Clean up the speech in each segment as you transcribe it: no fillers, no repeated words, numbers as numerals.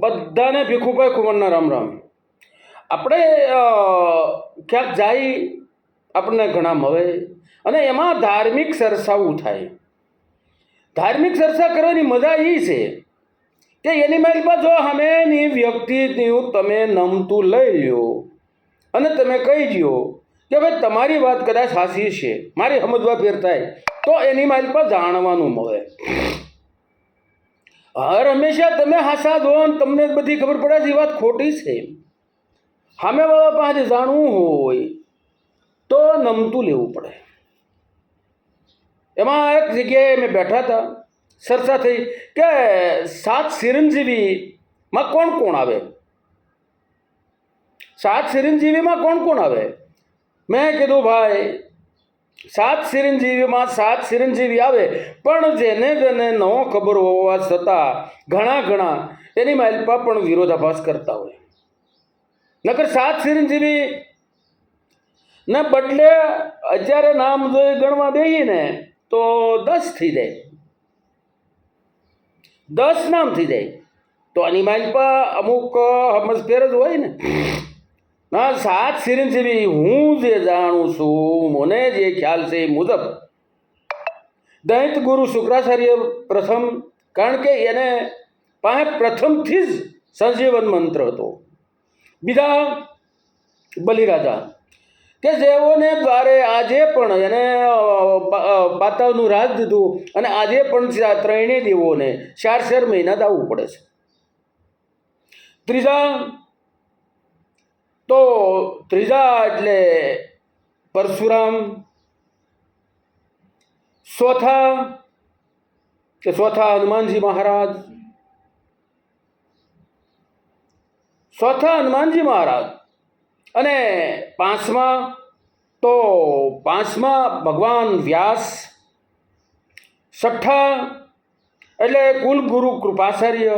બધાને ભીખુભાઈ ખુમરના રામ રામ. આપણે ક્યાંક જાય આપણને ઘણા મળે અને એમાં ધાર્મિક ચર્ચાઓ થાય. ધાર્મિક ચર્ચા કરવાની મજા એ છે કે એની મારી જો સામેની વ્યક્તિનું તમે નમતું લઈ લ્યો અને તમે કહી દો કે ભાઈ તમારી વાત કદાચ સાચી છે, મારી સમજવા ફેર થાય, તો એની મારી પાસે જાણવાનું મળે. હર હંમેશા તમે હાસા દો ને તમને બધી ખબર પડે છે એ વાત ખોટી છે. સામેવાળા પાસે જાણવું હોય તો નમતું લેવું પડે. એમાં એક જગ્યાએ મેં બેઠા હતા, ચર્ચા થઈ કે 7 ચિરંજીવીમાં કોણ કોણ આવે, 7 ચિરંજીવીમાં કોણ કોણ આવે. મેં કીધું ભાઈ 7 ચિરંજીવીમાં 7 ચિરંજીવી આવે, પણ જેને જેને ન ખબર હોવા છતાં ઘણા એની માલપા પણ વિરોધાભાસ કરતા હોય. નકર 7 ચિરંજીવી ને બદલે અત્યારે નામ જોઈ ગણવા બેહીને તો 10 થઈ જાય, 10 નામ થઈ જાય. તો આની માલપા અમુક સમજફેર જ હોય ને. ના 7 ચિરંજીવી હું જે જાણું છું, મને જે ખ્યાલ છે એ મુજબ દૈત ગુરુ શુક્રાચાર્ય પ્રથમ, કારણ કે એને પાસે પ્રથમથી જ સંજીવન મંત્ર હતો. બીજા બલિરાજા કે જેઓને દ્વારે આજે પણ એને પાતાળનું રાજ દીધું અને આજે પણ ત્રણેય દેવોને 4 મહિના દાવવું પડે છે. ત્રીજા એટલે પરશુરામ. ચોથા હનુમાનજી મહારાજ, અને પાંચમા ભગવાન વ્યાસ. છઠ્ઠા એટલે કુલગુરુ કૃપાચાર્ય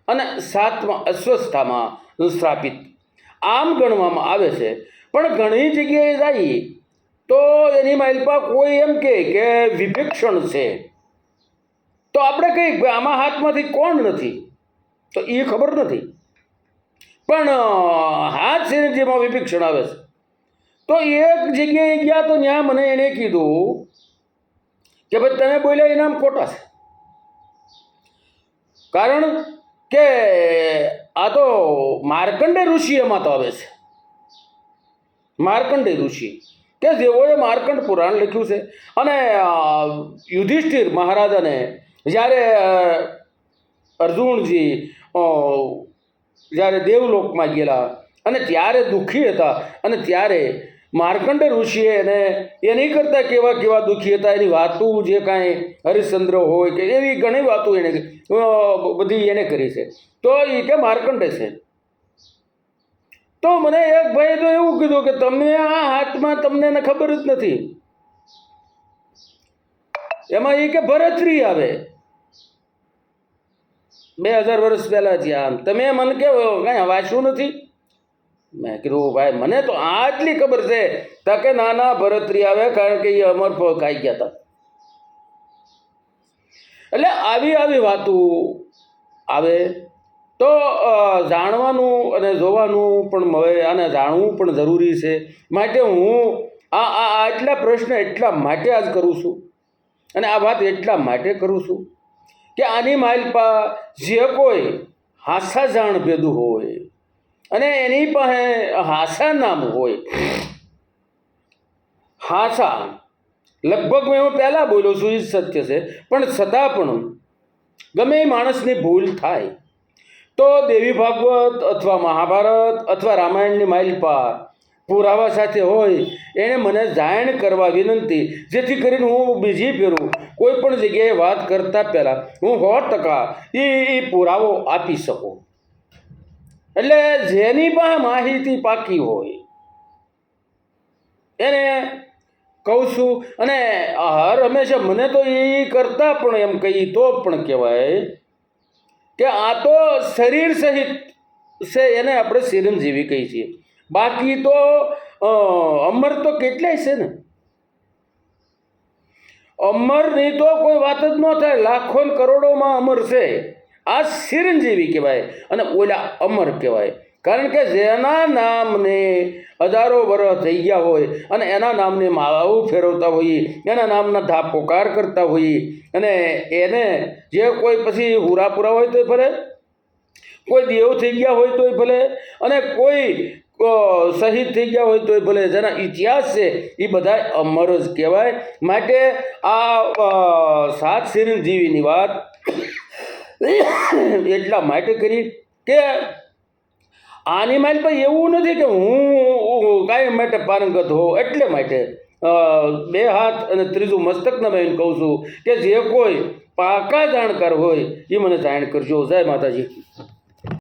અને 7મા અશ્વસ્થામાં સ્થાપિત. આમ ગણવામાં આવે છે. પણ ઘણી જગ્યાએ જાય તો એની માલપા કોઈ એમ કે વિભીક્ષણ છે, તો આપણે કહીએ આમાં હાથમાંથી કોણ નથી, તો એ ખબર નથી. પણ હાથ ચિરંજીવીમાં વિભીક્ષણ આવે છે. તો એક જગ્યાએ ગયા તો ત્યાં મને એણે કીધું કે ભાઈ તમે બોલ્યા ઇનામ ખોટા છે. કારણ કે આ તો માર્કંડે ઋષિ એમાં તો આવે છે. માર્કંડે ઋષિ કે જેઓએ માર્કંડ પુરાણ લખ્યું છે. અને યુધિષ્ઠિર મહારાજાને જ્યારે અર્જુનજી જ્યારે દેવલોકમાં ગયેલા અને ત્યારે દુઃખી હતા, અને ત્યારે માર્કંડે ઋષિએ એની કરતાં કેવા દુઃખી હતા એની વાતો જે કાંઈ હરિશ્ચંદ્ર હોય કે એવી ઘણી વાતો બધી એને કરી છે. તો એ કે માર્કંડે છે. તો મને એક ભાઈ તો એવું કીધું કે તમે આ હાથમાં તમને ખબર જ નથી. એમાં એ કે ભરતરી આવે 2000 વર્ષ પહેલા જ્યાં તમે મને કે કાંઈ વાંચ્યું નથી. મેં કીધું ભાઈ મને તો આટલી ખબર છે કે નાના ભરતરી આવે, કારણ કે એ અમર ખાઈ ગયા હતા. એટલે આવી વાતો આવે તો જાણવાનું અને જોવાનું પણ મળે, અને જાણવું પણ જરૂરી છે. માટે હું આટલા પ્રશ્ન એટલા માટે આજ કરું છું, અને આ વાત એટલા માટે કરું છું કે આની માલપા જે કોઈ હાસા જાણ ભેદું હોય અને એની પાસે હાસા નામ હોય, હાસા લગભગ હું પહેલાં બોલ્યો છું એ સત્ય છે, પણ છતાં પણ ગમે એ માણસની ભૂલ થાય તો દેવી ભાગવત અથવા મહાભારત અથવા રામાયણની માલપા પુરાવા સાથે હોય એણે મને જાણ કરવા વિનંતી, જેથી કરીને હું બીજી ફેરું કોઈ પણ જગ્યાએ વાત કરતા પહેલાં હું 100% એ પુરાવો આપી શકું. એટલે જેની પાસે માહિતી પાકી હોય એને કહું છું. અને હર હંમેશા મને તો એ કરતાં પણ એમ કહી તો પણ કહેવાય કે આ તો શરીર સહિત છે, એને આપણે ચિરંજીવી કહીએ છીએ. બાકી તો અમર તો કેટલાય છે ને. અમરની તો કોઈ વાત જ ન થાય, લાખો કરોડોમાં અમર છે. આ ચિરંજીવી કહેવાય અને ઓલા અમર કહેવાય. કારણ કે જેના નામને હજારો વર્ષ થઈ ગયા હોય અને એના નામને માળાઓ ફેરવતા હોઈએ, એના નામના ધાપોકાર કરતા હોઈએ અને એને જે કોઈ પછી હુરાપુરા હોય તોય ભલે, કોઈ દેવ થઈ ગયા હોય તોય ભલે અને કોઈ શહીદ થઈ ગયા હોય તોય ભલે, જેના ઇતિહાસ છે એ બધા અમર જ કહેવાય. માટે આ સાત ચિરંજીવીની વાત એટલા માટે કરી કે આની માઇલ પણ એવું નથી કે હું કાંઈ માટે પારંગત હોઉં, એટલે માટે બે હાથ અને ત્રીજું મસ્તકના મેં કહું છું કે જે કોઈ પાકા જાણકાર હોય એ મને જાણ કરજો. જય માતાજી.